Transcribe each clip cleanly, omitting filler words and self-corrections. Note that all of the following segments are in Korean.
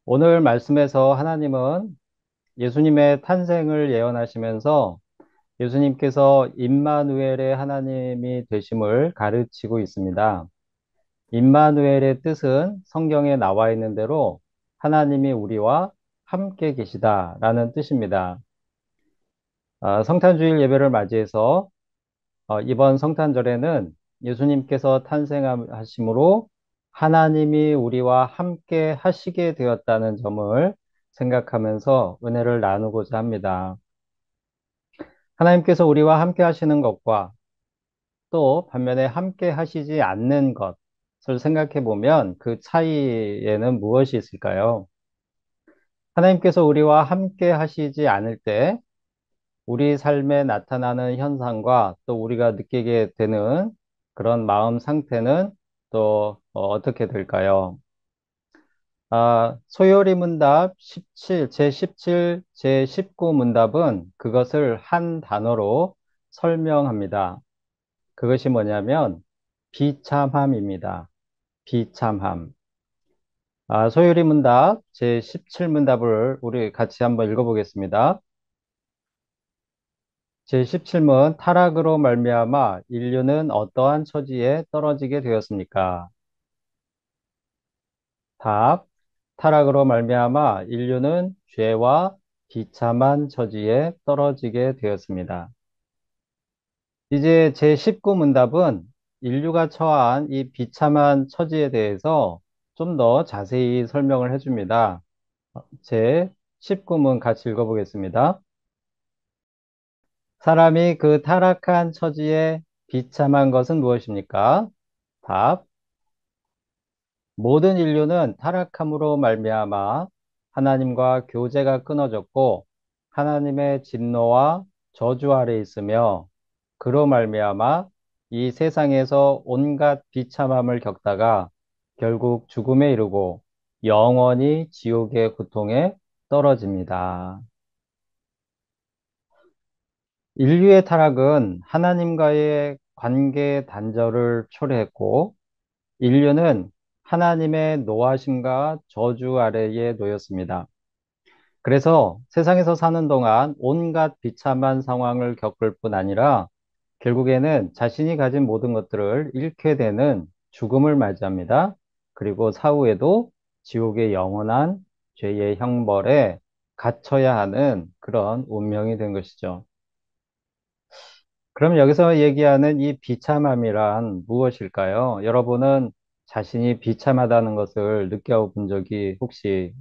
오늘 말씀에서 하나님은 예수님의 탄생을 예언하시면서 예수님께서 임마누엘의 하나님이 되심을 가르치고 있습니다. 임마누엘의 뜻은 성경에 나와 있는 대로 하나님이 우리와 함께 계시다라는 뜻입니다. 성탄주일 예배를 맞이해서 이번 성탄절에는 예수님께서 탄생하심으로 하나님이 우리와 함께 하시게 되었다는 점을 생각하면서 은혜를 나누고자 합니다. 하나님께서 우리와 함께 하시는 것과 또 반면에 함께 하시지 않는 것을 생각해 보면 그 차이에는 무엇이 있을까요? 하나님께서 우리와 함께 하시지 않을 때 우리 삶에 나타나는 현상과 또 우리가 느끼게 되는 그런 마음 상태는 또 어떻게 될까요? 소요리 문답 17, 제17, 제19 문답은 그것을 한 단어로 설명합니다. 그것이 뭐냐면 비참함입니다. 비참함. 소요리 문답 제17 문답을 우리 같이 한번 읽어보겠습니다. 제17문 타락으로 말미암아 인류는 어떠한 처지에 떨어지게 되었습니까? 답. 타락으로 말미암아 인류는 죄와 비참한 처지에 떨어지게 되었습니다. 이제 제19문답은 인류가 처한 이 비참한 처지에 대해서 좀 더 자세히 설명을 해줍니다. 제19문 같이 읽어보겠습니다. 사람이 그 타락한 처지에 비참한 것은 무엇입니까? 답. 모든 인류는 타락함으로 말미암아 하나님과 교제가 끊어졌고 하나님의 진노와 저주 아래 있으며 그로 말미암아 이 세상에서 온갖 비참함을 겪다가 결국 죽음에 이르고 영원히 지옥의 고통에 떨어집니다. 인류의 타락은 하나님과의 관계 단절을 초래했고 인류는 하나님의 노하심과 저주 아래에 놓였습니다. 그래서 세상에서 사는 동안 온갖 비참한 상황을 겪을 뿐 아니라 결국에는 자신이 가진 모든 것들을 잃게 되는 죽음을 맞이합니다. 그리고 사후에도 지옥의 영원한 죄의 형벌에 갇혀야 하는 그런 운명이 된 것이죠. 그럼 여기서 얘기하는 이 비참함이란 무엇일까요? 여러분은 자신이 비참하다는 것을 느껴본 적이 혹시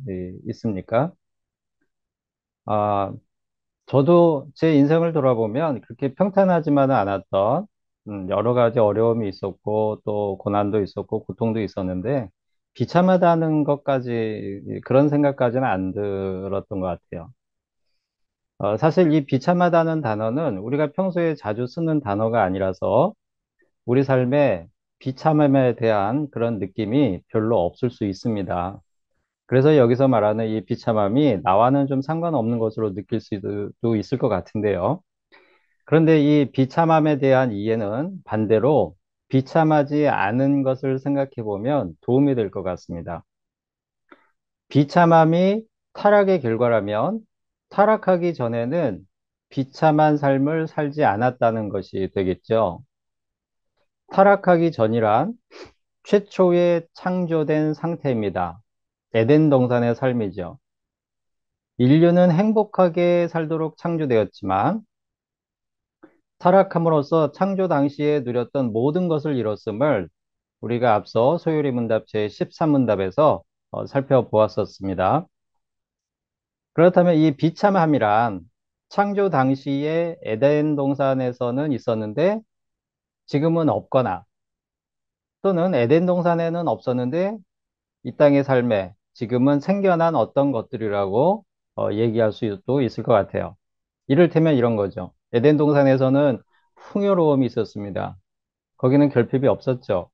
있습니까? 아, 저도 제 인생을 돌아보면 그렇게 평탄하지만은 않았던 여러 가지 어려움이 있었고 또 고난도 있었고 고통도 있었는데 비참하다는 것까지 그런 생각까지는 안 들었던 것 같아요. 사실 이 비참하다는 단어는 우리가 평소에 자주 쓰는 단어가 아니라서 우리 삶에 비참함에 대한 그런 느낌이 별로 없을 수 있습니다. 그래서 여기서 말하는 이 비참함이 나와는 좀 상관없는 것으로 느낄 수도 있을 것 같은데요. 그런데 이 비참함에 대한 이해는 반대로 비참하지 않은 것을 생각해 보면 도움이 될 것 같습니다. 비참함이 타락의 결과라면 타락하기 전에는 비참한 삶을 살지 않았다는 것이 되겠죠. 타락하기 전이란 최초에 창조된 상태입니다. 에덴 동산의 삶이죠. 인류는 행복하게 살도록 창조되었지만 타락함으로써 창조 당시에 누렸던 모든 것을 잃었음을 우리가 앞서 소요리 문답 제13문답에서 살펴보았었습니다. 그렇다면 이 비참함이란 창조 당시에 에덴 동산에서는 있었는데 지금은 없거나 또는 에덴 동산에는 없었는데 이 땅의 삶에 지금은 생겨난 어떤 것들이라고 얘기할 수도 있을 것 같아요. 이를테면 이런 거죠. 에덴 동산에서는 풍요로움이 있었습니다. 거기는 결핍이 없었죠.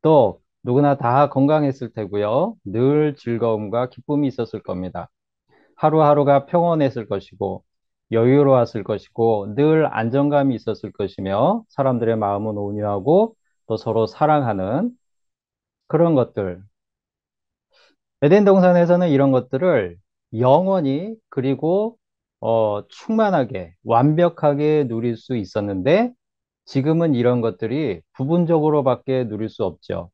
또 누구나 다 건강했을 테고요. 늘 즐거움과 기쁨이 있었을 겁니다. 하루하루가 평온했을 것이고 여유로웠을 것이고 늘 안정감이 있었을 것이며 사람들의 마음은 온유하고 또 서로 사랑하는 그런 것들. 에덴 동산에서는 이런 것들을 영원히 그리고 충만하게 완벽하게 누릴 수 있었는데 지금은 이런 것들이 부분적으로밖에 누릴 수 없죠.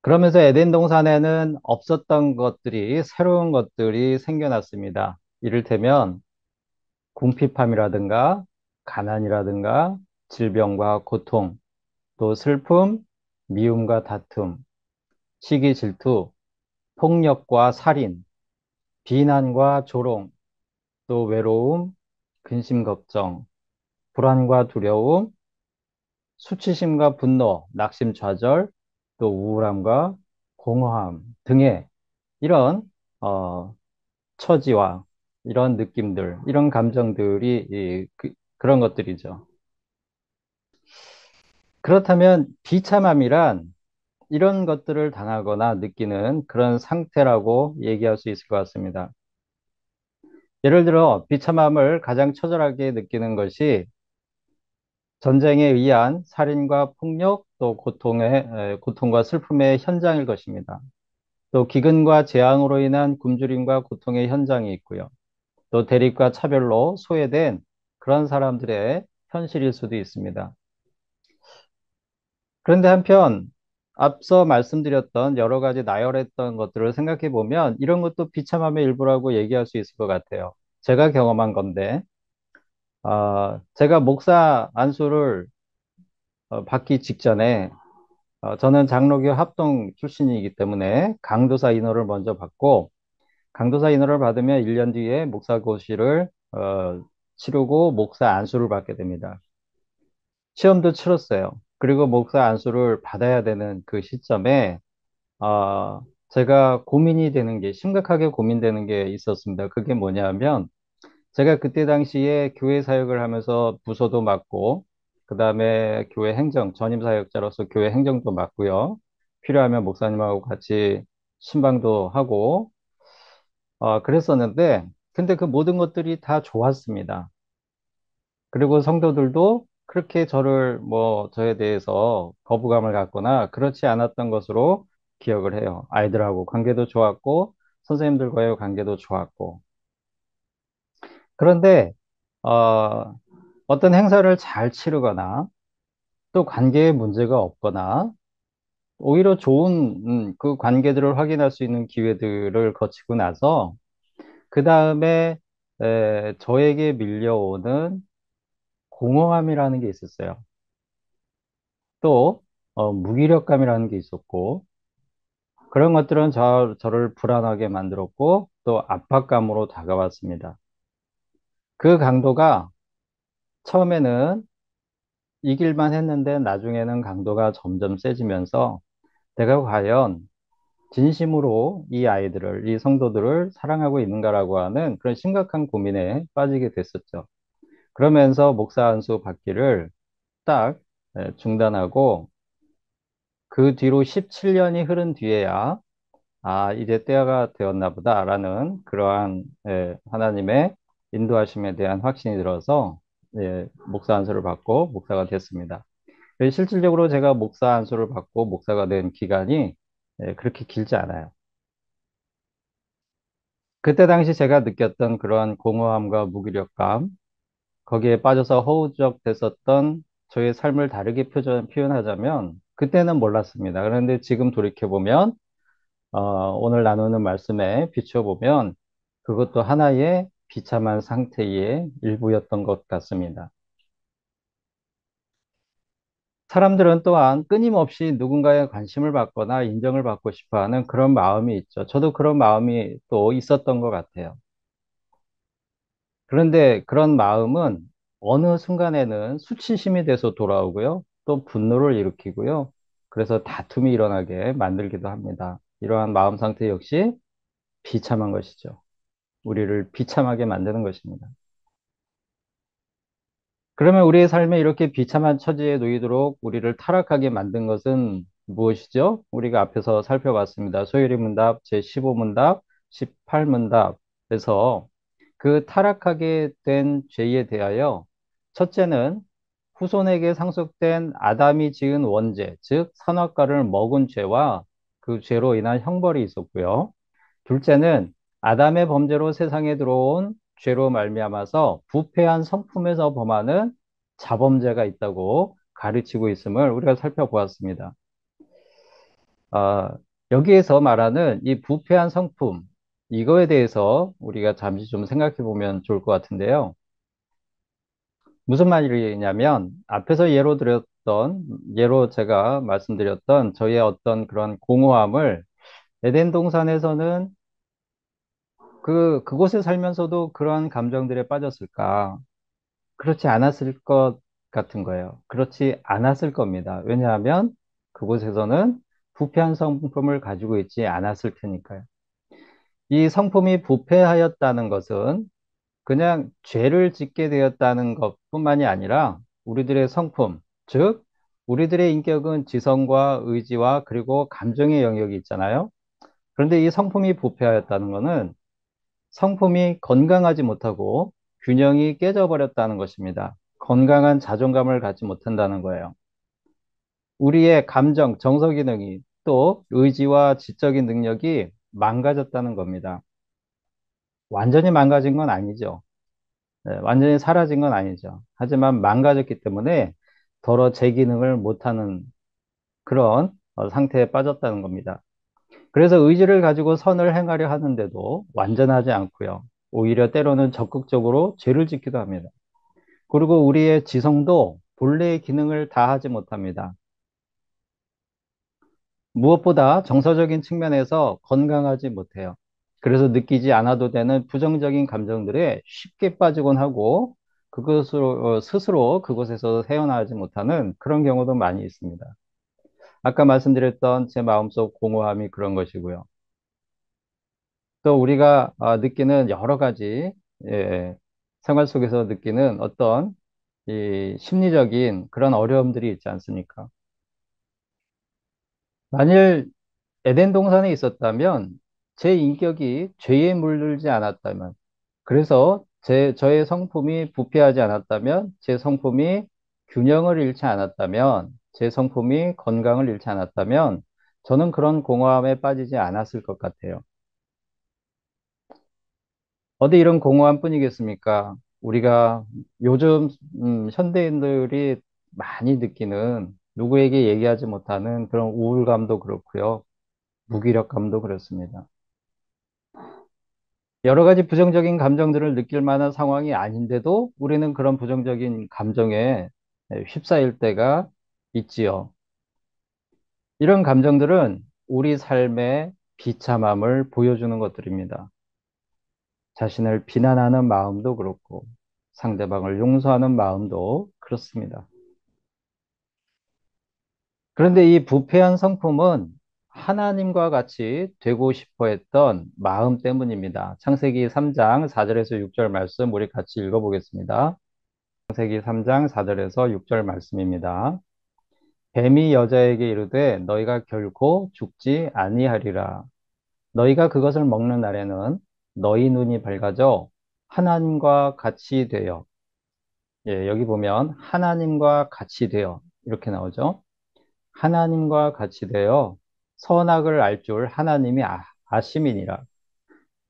그러면서 에덴 동산에는 없었던 것들이 새로운 것들이 생겨났습니다. 이를테면 궁핍함이라든가 가난이라든가 질병과 고통, 또 슬픔, 미움과 다툼, 시기 질투, 폭력과 살인, 비난과 조롱, 또 외로움, 근심 걱정, 불안과 두려움, 수치심과 분노, 낙심 좌절, 또 우울함과 공허함 등의 이런 어, 처지와 이런 느낌들, 이런 감정들이 그런 것들이죠. 그렇다면 비참함이란 이런 것들을 당하거나 느끼는 그런 상태라고 얘기할 수 있을 것 같습니다. 예를 들어 비참함을 가장 처절하게 느끼는 것이 전쟁에 의한 살인과 폭력, 또 고통과 슬픔의 현장일 것입니다. 또 기근과 재앙으로 인한 굶주림과 고통의 현장이 있고요. 또 대립과 차별로 소외된 그런 사람들의 현실일 수도 있습니다. 그런데 한편 앞서 말씀드렸던 여러 가지 나열했던 것들을 생각해 보면 이런 것도 비참함의 일부라고 얘기할 수 있을 것 같아요. 제가 경험한 건데, 제가 목사 안수를 받기 직전에 저는 장로교 합동 출신이기 때문에 강도사 인허를 먼저 받고 강도사 인허를 받으면 1년 뒤에 목사고시를 치르고 목사 안수를 받게 됩니다. 시험도 치렀어요. 그리고 목사 안수를 받아야 되는 그 시점에 어, 제가 고민이 되는 게 심각하게 고민되는 게 있었습니다. 그게 뭐냐면 제가 그때 당시에 교회 사역을 하면서 부서도 맡고 그다음에 교회 행정 전임 사역자로서 교회 행정도 맡고요. 필요하면 목사님하고 같이 신방도 하고 그랬었는데 근데 그 모든 것들이 다 좋았습니다. 그리고 성도들도 그렇게 저에 대해서 거부감을 갖거나 그렇지 않았던 것으로 기억을 해요. 아이들하고 관계도 좋았고, 선생님들과의 관계도 좋았고. 그런데, 어, 어떤 행사를 잘 치르거나, 또 관계에 문제가 없거나, 오히려 좋은, 그 관계들을 확인할 수 있는 기회들을 거치고 나서, 그 다음에, 저에게 밀려오는 공허함이라는 게 있었어요. 또 무기력감이라는 게 있었고 그런 것들은 저를 불안하게 만들었고 또 압박감으로 다가왔습니다. 그 강도가 처음에는 이길만 했는데 나중에는 강도가 점점 세지면서 내가 과연 진심으로 이 아이들을, 이 성도들을 사랑하고 있는가라고 하는 그런 심각한 고민에 빠지게 됐었죠. 그러면서 목사 안수 받기를 딱 중단하고 그 뒤로 17년이 흐른 뒤에야 이제 때가 되었나 보다라는 그러한 하나님의 인도하심에 대한 확신이 들어서 목사 안수를 받고 목사가 됐습니다. 실질적으로 제가 목사 안수를 받고 목사가 된 기간이 그렇게 길지 않아요. 그때 당시 제가 느꼈던 그러한 공허함과 무기력감, 거기에 빠져서 허우적댔었던 저의 삶을 다르게 표현하자면 그때는 몰랐습니다. 그런데 지금 돌이켜보면 오늘 나누는 말씀에 비춰보면 그것도 하나의 비참한 상태의 일부였던 것 같습니다. 사람들은 또한 끊임없이 누군가의 관심을 받거나 인정을 받고 싶어 하는 그런 마음이 있죠. 저도 그런 마음이 또 있었던 것 같아요. 그런데 그런 마음은 어느 순간에는 수치심이 돼서 돌아오고요. 또 분노를 일으키고요. 그래서 다툼이 일어나게 만들기도 합니다. 이러한 마음 상태 역시 비참한 것이죠. 우리를 비참하게 만드는 것입니다. 그러면 우리의 삶에 이렇게 비참한 처지에 놓이도록 우리를 타락하게 만든 것은 무엇이죠? 우리가 앞에서 살펴봤습니다. 소요리 문답, 제15문답, 18문답에서 그 타락하게 된 죄에 대하여 첫째는 후손에게 상속된 아담이 지은 원죄, 즉 선악과를 먹은 죄와 그 죄로 인한 형벌이 있었고요. 둘째는 아담의 범죄로 세상에 들어온 죄로 말미암아서 부패한 성품에서 범하는 자범죄가 있다고 가르치고 있음을 우리가 살펴보았습니다. 아, 여기에서 말하는 이 부패한 성품, 이거에 대해서 우리가 잠시 좀 생각해 보면 좋을 것 같은데요. 무슨 말이냐면, 앞에서 예로 제가 말씀드렸던 저의 어떤 그런 공허함을 에덴 동산에서는 그곳에 살면서도 그러한 감정들에 빠졌을까? 그렇지 않았을 것 같은 거예요. 그렇지 않았을 겁니다. 왜냐하면 그곳에서는 부패한 성품을 가지고 있지 않았을 테니까요. 이 성품이 부패하였다는 것은 그냥 죄를 짓게 되었다는 것뿐만이 아니라 우리들의 성품, 즉, 우리들의 인격은 지성과 의지와 그리고 감정의 영역이 있잖아요. 그런데 이 성품이 부패하였다는 것은 성품이 건강하지 못하고 균형이 깨져버렸다는 것입니다. 건강한 자존감을 갖지 못한다는 거예요. 우리의 감정, 정서 기능이 또 의지와 지적인 능력이 망가졌다는 겁니다. 완전히 망가진 건 아니죠. 네, 완전히 사라진 건 아니죠. 하지만 망가졌기 때문에 더러 제 기능을 못하는 그런 상태에 빠졌다는 겁니다. 그래서 의지를 가지고 선을 행하려 하는데도 완전하지 않고요. 오히려 때로는 적극적으로 죄를 짓기도 합니다. 그리고 우리의 지성도 본래의 기능을 다하지 못합니다. 무엇보다 정서적인 측면에서 건강하지 못해요. 그래서 느끼지 않아도 되는 부정적인 감정들에 쉽게 빠지곤 하고 그것으로 스스로 그곳에서 헤어나지 못하는 그런 경우도 많이 있습니다. 아까 말씀드렸던 제 마음속 공허함이 그런 것이고요. 또 우리가 느끼는 여러 가지 예, 생활 속에서 느끼는 어떤 이 심리적인 그런 어려움들이 있지 않습니까? 만일 에덴 동산에 있었다면 제 인격이 죄에 물들지 않았다면 그래서 저의 성품이 부패하지 않았다면 제 성품이 균형을 잃지 않았다면 제 성품이 건강을 잃지 않았다면 저는 그런 공허함에 빠지지 않았을 것 같아요. 어디 이런 공허함 뿐이겠습니까? 우리가 요즘 현대인들이 많이 느끼는 누구에게 얘기하지 못하는 그런 우울감도 그렇고요. 무기력감도 그렇습니다. 여러 가지 부정적인 감정들을 느낄 만한 상황이 아닌데도 우리는 그런 부정적인 감정에 휩싸일 때가 있지요. 이런 감정들은 우리 삶의 비참함을 보여주는 것들입니다. 자신을 비난하는 마음도 그렇고 상대방을 용서하는 마음도 그렇습니다. 그런데 이 부패한 성품은 하나님과 같이 되고 싶어 했던 마음 때문입니다. 창세기 3장 4절에서 6절 말씀 우리 같이 읽어보겠습니다. 창세기 3장 4절에서 6절 말씀입니다. 뱀이 여자에게 이르되 너희가 결코 죽지 아니하리라. 너희가 그것을 먹는 날에는 너희 눈이 밝아져 하나님과 같이 되어 예, 여기 보면 하나님과 같이 되어 이렇게 나오죠. 하나님과 같이 되어 선악을 알 줄 하나님이 아심이니라.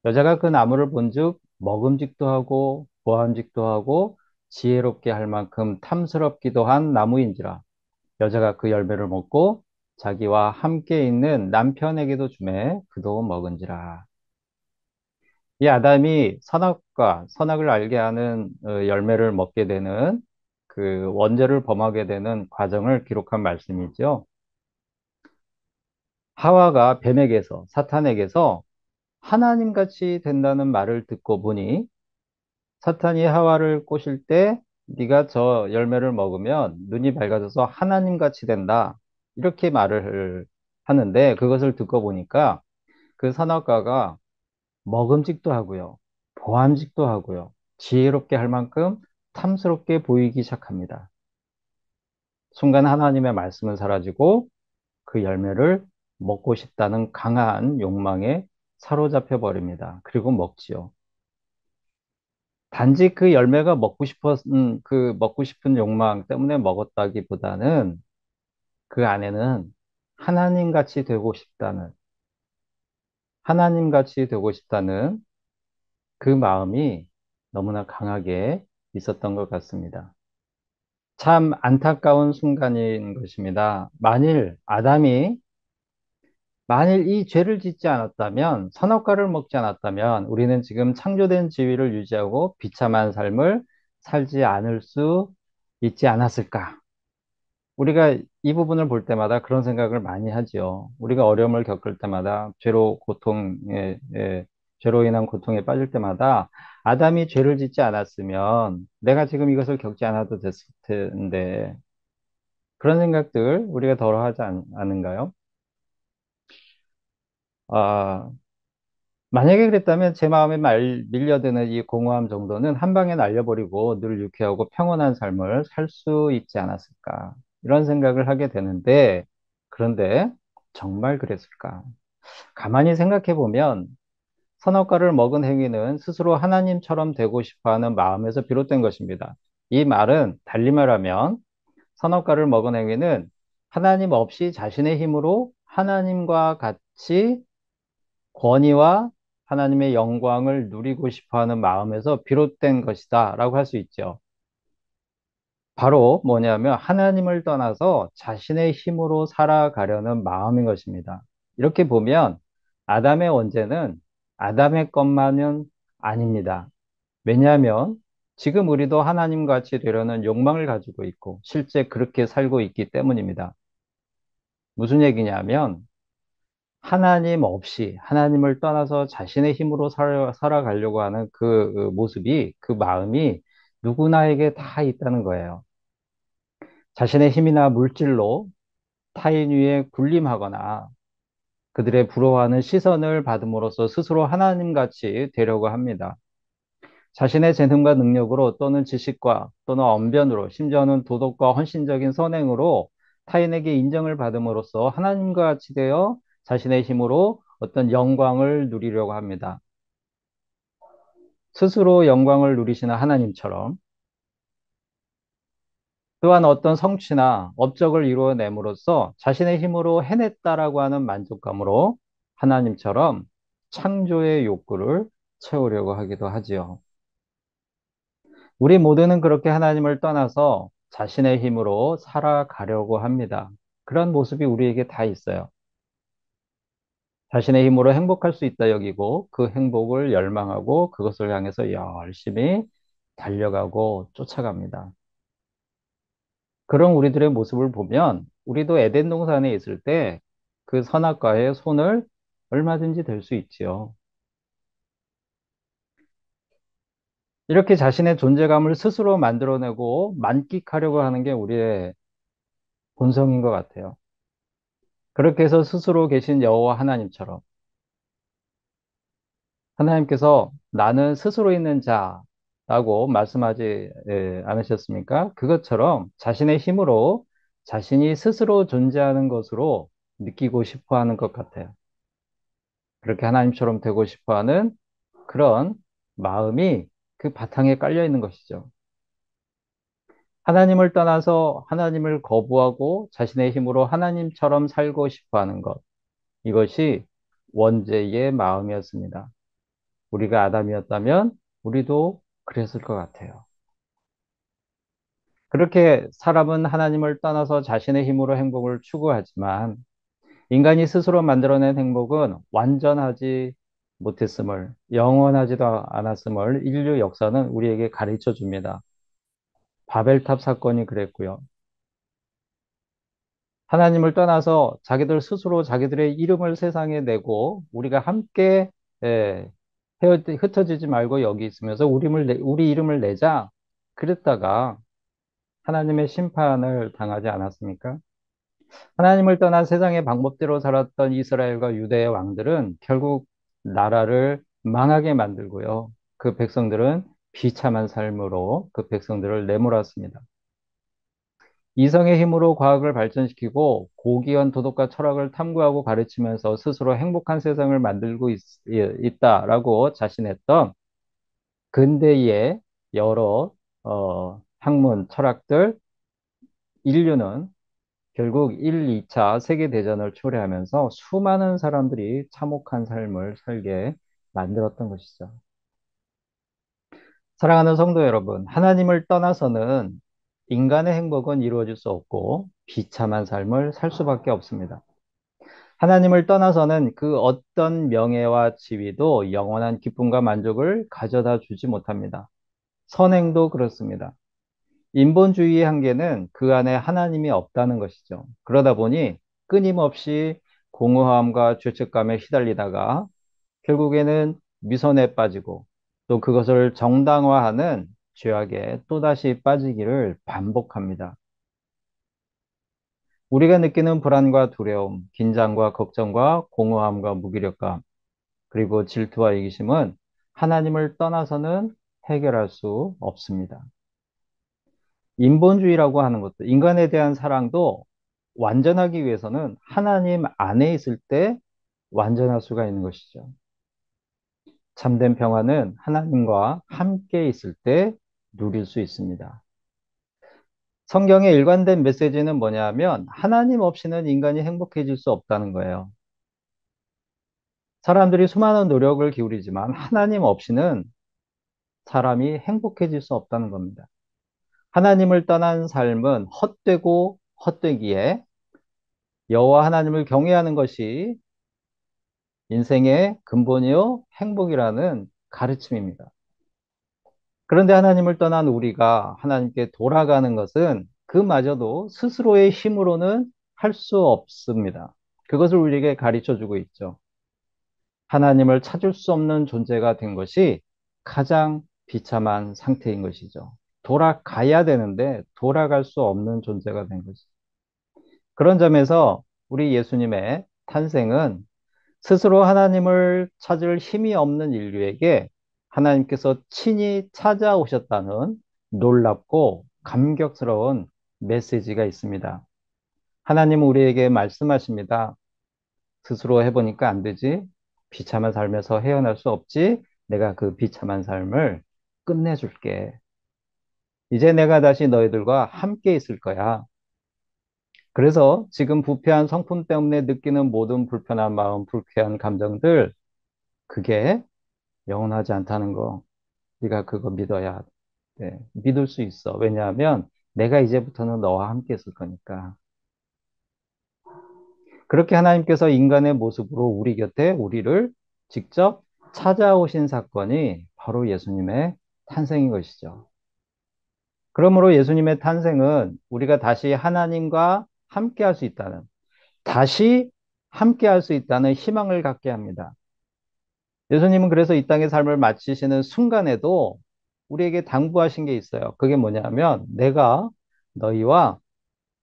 여자가 그 나무를 본즉 먹음직도 하고 보암직도 하고 지혜롭게 할 만큼 탐스럽기도 한 나무인지라. 여자가 그 열매를 먹고 자기와 함께 있는 남편에게도 주매 그도 먹은지라. 이 아담이 선악과 선악을 알게 하는 열매를 먹게 되는 그 원죄를 범하게 되는 과정을 기록한 말씀이죠. 하와가 뱀에게서 사탄에게서 하나님 같이 된다는 말을 듣고 보니 사탄이 하와를 꼬실 때 네가 저 열매를 먹으면 눈이 밝아져서 하나님 같이 된다. 이렇게 말을 하는데 그것을 듣고 보니까 그 선악과가 먹음직도 하고요. 보암직도 하고요. 지혜롭게 할 만큼 탐스럽게 보이기 시작합니다. 순간 하나님의 말씀은 사라지고 그 열매를 먹고 싶다는 강한 욕망에 사로잡혀 버립니다. 그리고 먹지요. 단지 그 열매가 먹고 싶은 욕망 때문에 먹었다기보다는 그 안에는 하나님 같이 되고 싶다는, 하나님 같이 되고 싶다는 그 마음이 너무나 강하게 있었던 것 같습니다. 참 안타까운 순간인 것입니다. 만일 이 죄를 짓지 않았다면, 선악과를 먹지 않았다면, 우리는 지금 창조된 지위를 유지하고 비참한 삶을 살지 않을 수 있지 않았을까? 우리가 이 부분을 볼 때마다 그런 생각을 많이 하지요. 우리가 어려움을 겪을 때마다 죄로 인한 고통에 빠질 때마다 아담이 죄를 짓지 않았으면 내가 지금 이것을 겪지 않아도 됐을 텐데 그런 생각들 우리가 덜어 하지 않은가요? 아, 만약에 그랬다면 제 마음에 밀려드는 이 공허함 정도는 한 방에 날려버리고 늘 유쾌하고 평온한 삶을 살 수 있지 않았을까. 이런 생각을 하게 되는데, 그런데 정말 그랬을까? 가만히 생각해 보면 선악과를 먹은 행위는 스스로 하나님처럼 되고 싶어 하는 마음에서 비롯된 것입니다. 이 말은 달리 말하면 선악과를 먹은 행위는 하나님 없이 자신의 힘으로 하나님과 같이 권위와 하나님의 영광을 누리고 싶어 하는 마음에서 비롯된 것이다 라고 할 수 있죠. 바로 뭐냐면 하나님을 떠나서 자신의 힘으로 살아가려는 마음인 것입니다. 이렇게 보면 아담의 원죄는 아담의 것만은 아닙니다. 왜냐하면 지금 우리도 하나님 같이 되려는 욕망을 가지고 있고 실제 그렇게 살고 있기 때문입니다. 무슨 얘기냐면 하나님 없이 하나님을 떠나서 자신의 힘으로 살아가려고 하는 그 모습이 그 마음이 누구나에게 다 있다는 거예요. 자신의 힘이나 물질로 타인 위에 군림하거나 그들의 부러워하는 시선을 받음으로써 스스로 하나님같이 되려고 합니다. 자신의 재능과 능력으로 또는 지식과 또는 언변으로 심지어는 도덕과 헌신적인 선행으로 타인에게 인정을 받음으로써 하나님과 같이 되어 자신의 힘으로 어떤 영광을 누리려고 합니다. 스스로 영광을 누리시는 하나님처럼 또한 어떤 성취나 업적을 이루어냄으로써 자신의 힘으로 해냈다라고 하는 만족감으로 하나님처럼 창조의 욕구를 채우려고 하기도 하지요. 우리 모두는 그렇게 하나님을 떠나서 자신의 힘으로 살아가려고 합니다. 그런 모습이 우리에게 다 있어요. 자신의 힘으로 행복할 수 있다 여기고 그 행복을 열망하고 그것을 향해서 열심히 달려가고 쫓아갑니다. 그런 우리들의 모습을 보면 우리도 에덴 동산에 있을 때 그 선악과의 손을 얼마든지 댈 수 있지요. 이렇게 자신의 존재감을 스스로 만들어내고 만끽하려고 하는 게 우리의 본성인 것 같아요. 그렇게 해서 스스로 계신 여호와 하나님처럼 하나님께서 나는 스스로 있는 자라고 말씀하지 않으셨습니까? 그것처럼 자신의 힘으로 자신이 스스로 존재하는 것으로 느끼고 싶어 하는 것 같아요. 그렇게 하나님처럼 되고 싶어 하는 그런 마음이 그 바탕에 깔려 있는 것이죠. 하나님을 떠나서 하나님을 거부하고 자신의 힘으로 하나님처럼 살고 싶어 하는 것. 이것이 원죄의 마음이었습니다. 우리가 아담이었다면 우리도 그랬을 것 같아요. 그렇게 사람은 하나님을 떠나서 자신의 힘으로 행복을 추구하지만 인간이 스스로 만들어낸 행복은 완전하지 못했음을, 영원하지도 않았음을 인류 역사는 우리에게 가르쳐 줍니다. 바벨탑 사건이 그랬고요. 하나님을 떠나서 자기들 스스로 자기들의 이름을 세상에 내고 우리가 함께 예, 흩어지지 말고 여기 있으면서 우리 이름을 내자 그랬다가 하나님의 심판을 당하지 않았습니까? 하나님을 떠나 세상의 방법대로 살았던 이스라엘과 유대의 왕들은 결국 나라를 망하게 만들고요. 그 백성들은 비참한 삶으로 그 백성들을 내몰았습니다. 이성의 힘으로 과학을 발전시키고 고귀한 도덕과 철학을 탐구하고 가르치면서 스스로 행복한 세상을 만들고 있다라고 자신했던 근대의 여러 학문, 철학들, 인류는 결국 1, 2차 세계대전을 초래하면서 수많은 사람들이 참혹한 삶을 살게 만들었던 것이죠. 사랑하는 성도 여러분, 하나님을 떠나서는 인간의 행복은 이루어질 수 없고 비참한 삶을 살 수밖에 없습니다. 하나님을 떠나서는 그 어떤 명예와 지위도 영원한 기쁨과 만족을 가져다 주지 못합니다. 선행도 그렇습니다. 인본주의의 한계는 그 안에 하나님이 없다는 것이죠. 그러다 보니 끊임없이 공허함과 죄책감에 휘달리다가 결국에는 미선에 빠지고 또 그것을 정당화하는 죄악에 또다시 빠지기를 반복합니다. 우리가 느끼는 불안과 두려움, 긴장과 걱정과 공허함과 무기력감, 그리고 질투와 이기심은 하나님을 떠나서는 해결할 수 없습니다. 인본주의라고 하는 것도 인간에 대한 사랑도 완전하기 위해서는 하나님 안에 있을 때 완전할 수가 있는 것이죠. 참된 평화는 하나님과 함께 있을 때 누릴 수 있습니다. 성경의 일관된 메시지는 뭐냐면 하나님 없이는 인간이 행복해질 수 없다는 거예요. 사람들이 수많은 노력을 기울이지만 하나님 없이는 사람이 행복해질 수 없다는 겁니다. 하나님을 떠난 삶은 헛되고 헛되기에 여호와 하나님을 경외하는 것이 인생의 근본이요 행복이라는 가르침입니다. 그런데 하나님을 떠난 우리가 하나님께 돌아가는 것은 그마저도 스스로의 힘으로는 할 수 없습니다. 그것을 우리에게 가르쳐 주고 있죠. 하나님을 찾을 수 없는 존재가 된 것이 가장 비참한 상태인 것이죠. 돌아가야 되는데 돌아갈 수 없는 존재가 된 것이죠. 그런 점에서 우리 예수님의 탄생은 스스로 하나님을 찾을 힘이 없는 인류에게 하나님께서 친히 찾아오셨다는 놀랍고 감격스러운 메시지가 있습니다. 하나님은 우리에게 말씀하십니다. 스스로 해보니까 안 되지? 비참한 삶에서 헤어날 수 없지? 내가 그 비참한 삶을 끝내줄게. 이제 내가 다시 너희들과 함께 있을 거야. 그래서 지금 부패한 성품 때문에 느끼는 모든 불편한 마음, 불쾌한 감정들, 그게 영원하지 않다는 거. 네가 그거 믿어야 돼. 믿을 수 있어. 왜냐하면 내가 이제부터는 너와 함께 있을 거니까. 그렇게 하나님께서 인간의 모습으로 우리 곁에 우리를 직접 찾아오신 사건이 바로 예수님의 탄생인 것이죠. 그러므로 예수님의 탄생은 우리가 다시 하나님과 함께 할 수 있다는, 다시 함께 할 수 있다는 희망을 갖게 합니다. 예수님은 그래서 이 땅의 삶을 마치시는 순간에도 우리에게 당부하신 게 있어요. 그게 뭐냐면 내가 너희와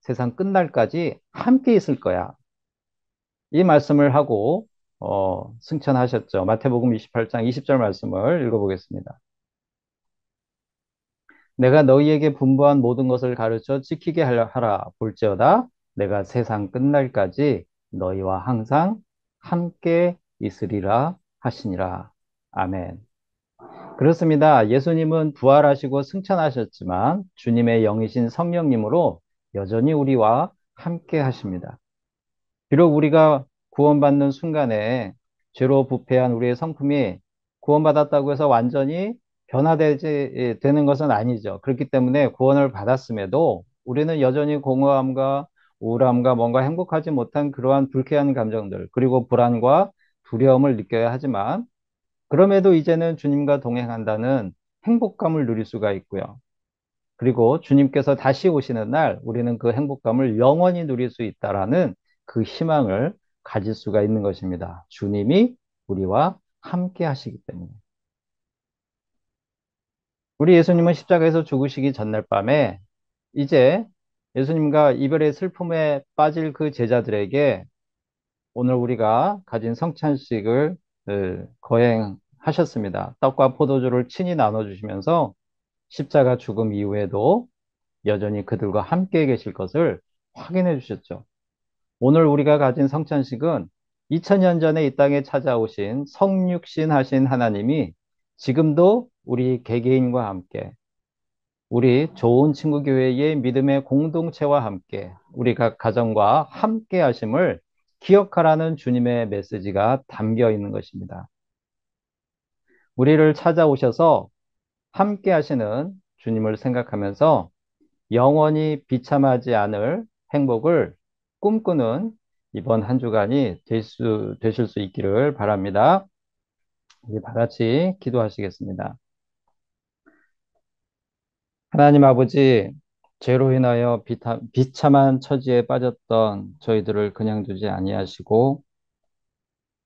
세상 끝날까지 함께 있을 거야. 이 말씀을 하고 승천하셨죠. 마태복음 28장 20절 말씀을 읽어보겠습니다. 내가 너희에게 분부한 모든 것을 가르쳐 지키게 하라. 볼지어다 내가 세상 끝날까지 너희와 항상 함께 있으리라 하시니라. 아멘. 그렇습니다. 예수님은 부활하시고 승천하셨지만 주님의 영이신 성령님으로 여전히 우리와 함께 하십니다. 비록 우리가 구원받는 순간에 죄로 부패한 우리의 성품이 구원받았다고 해서 완전히 변화되지 되는 것은 아니죠. 그렇기 때문에 구원을 받았음에도 우리는 여전히 공허함과 우울함과 뭔가 행복하지 못한 그러한 불쾌한 감정들, 그리고 불안과 두려움을 느껴야 하지만 그럼에도 이제는 주님과 동행한다는 행복감을 누릴 수가 있고요. 그리고 주님께서 다시 오시는 날 우리는 그 행복감을 영원히 누릴 수 있다라는 그 희망을 가질 수가 있는 것입니다. 주님이 우리와 함께 하시기 때문에. 우리 예수님은 십자가에서 죽으시기 전날 밤에 이제 예수님과 이별의 슬픔에 빠질 그 제자들에게 오늘 우리가 가진 성찬식을 거행하셨습니다. 떡과 포도주를 친히 나눠주시면서 십자가 죽음 이후에도 여전히 그들과 함께 계실 것을 확인해 주셨죠. 오늘 우리가 가진 성찬식은 2000년 전에 이 땅에 찾아오신 성육신 하신 하나님이 지금도 우리 개개인과 함께 우리 좋은 친구 교회의 믿음의 공동체와 함께 우리 각 가정과 함께 하심을 기억하라는 주님의 메시지가 담겨 있는 것입니다. 우리를 찾아오셔서 함께 하시는 주님을 생각하면서 영원히 비참하지 않을 행복을 꿈꾸는 이번 한 주간이 되실 수 있기를 바랍니다. 우리 다 같이 기도하시겠습니다. 하나님 아버지, 죄로 인하여 비참한 처지에 빠졌던 저희들을 그냥 두지 아니하시고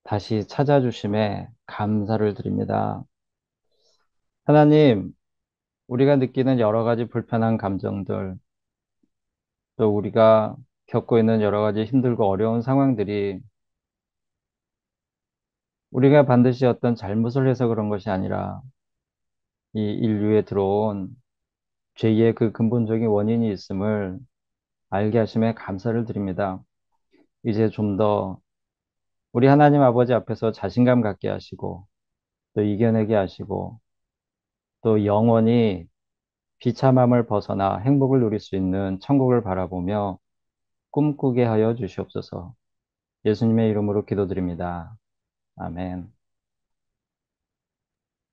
다시 찾아주심에 감사를 드립니다. 하나님, 우리가 느끼는 여러 가지 불편한 감정들, 또 우리가 겪고 있는 여러 가지 힘들고 어려운 상황들이 우리가 반드시 어떤 잘못을 해서 그런 것이 아니라 이 인류에 들어온 죄의 그 근본적인 원인이 있음을 알게 하심에 감사를 드립니다. 이제 좀 더 우리 하나님 아버지 앞에서 자신감 갖게 하시고 또 이겨내게 하시고 또 영원히 비참함을 벗어나 행복을 누릴 수 있는 천국을 바라보며 꿈꾸게 하여 주시옵소서. 예수님의 이름으로 기도드립니다. 아멘.